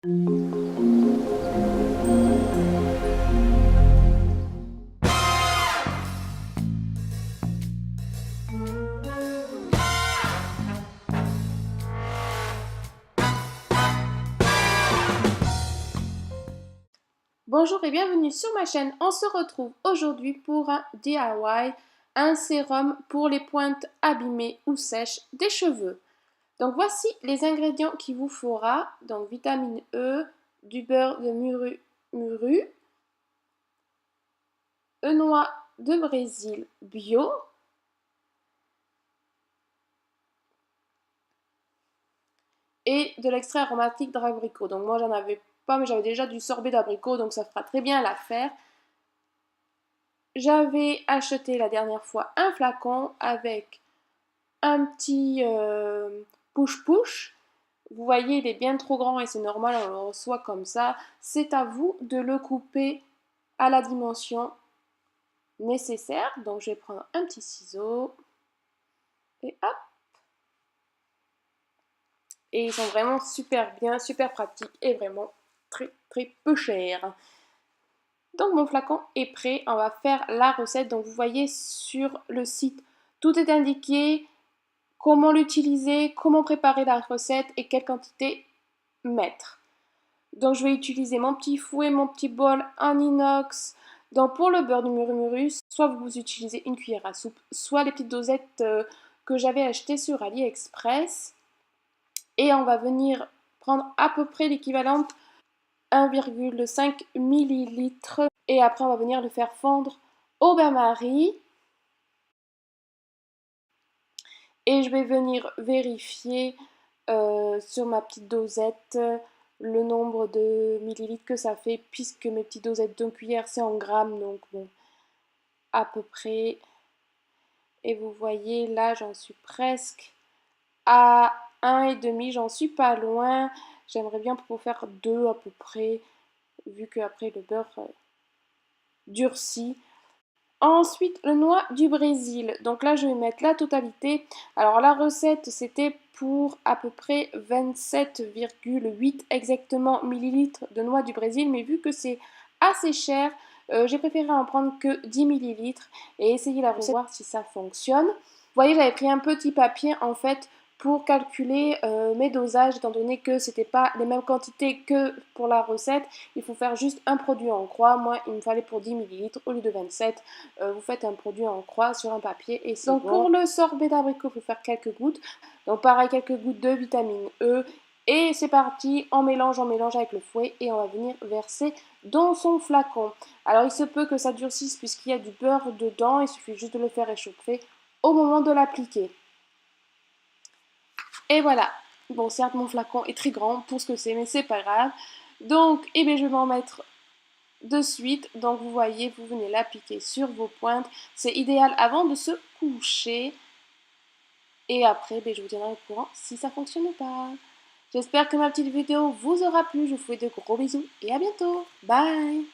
Bonjour et bienvenue sur ma chaîne. On se retrouve aujourd'hui pour un DIY, un sérum pour les pointes abîmées ou sèches des cheveux. Donc voici les ingrédients qu'il vous faudra. Donc vitamine E, du beurre de muru, noix de Brésil bio, et de l'extrait aromatique d'abricot. Donc moi j'en avais pas, mais j'avais déjà du sorbet d'abricot, donc ça fera très bien l'affaire. J'avais acheté la dernière fois un flacon avec un petit push-push. Vous voyez, il est bien trop grand et c'est normal, on le reçoit comme ça. C'est à vous de le couper à la dimension nécessaire. Donc je vais prendre un petit ciseau et hop. Et ils sont vraiment super bien, super pratiques et vraiment très peu chers. Donc mon flacon est prêt, on va faire la recette. Donc vous voyez sur le site, tout est indiqué, comment l'utiliser, comment préparer la recette et quelle quantité mettre. Donc je vais utiliser mon petit fouet, mon petit bol en inox. Donc pour le beurre du murumuru, soit vous utilisez une cuillère à soupe, soit les petites dosettes que j'avais achetées sur AliExpress. Et on va venir prendre à peu près l'équivalent 1,5 ml. Et après on va venir le faire fondre au bain-marie. Et je vais venir vérifier sur ma petite dosette le nombre de millilitres que ça fait, puisque mes petites dosettes d'une cuillère c'est en grammes, donc bon, à peu près. Et vous voyez là j'en suis presque à 1,5, j'en suis pas loin. J'aimerais bien pour faire 2 à peu près, vu que après le beurre durcit. Ensuite, le noix du Brésil. Donc là, je vais mettre la totalité. Alors la recette, c'était pour à peu près 27,8 exactement millilitres de noix du Brésil. Mais vu que c'est assez cher, j'ai préféré en prendre que 10 millilitres et essayer la recette pour voir si ça fonctionne. Vous voyez, j'avais pris un petit papier en fait pour calculer mes dosages, étant donné que c'était pas les mêmes quantités que pour la recette. Il faut faire juste un produit en croix. Moi, il me fallait pour 10 millilitres au lieu de 27. Vous faites un produit en croix sur un papier et c'est bon. Pour le sorbet d'abricot, il faut faire quelques gouttes. Donc pareil, quelques gouttes de vitamine E. Et c'est parti, on mélange avec le fouet et on va venir verser dans son flacon. Alors il se peut que ça durcisse puisqu'il y a du beurre dedans. Il suffit juste de le faire réchauffer au moment de l'appliquer. Et voilà. Bon, certes, mon flacon est très grand pour ce que c'est, mais c'est pas grave. Donc, eh bien, je vais m'en mettre de suite. Donc, vous voyez, vous venez l'appliquer sur vos pointes. C'est idéal avant de se coucher. Et après, je vous tiendrai au courant si ça fonctionne ou pas. J'espère que ma petite vidéo vous aura plu. Je vous fais de gros bisous et à bientôt. Bye!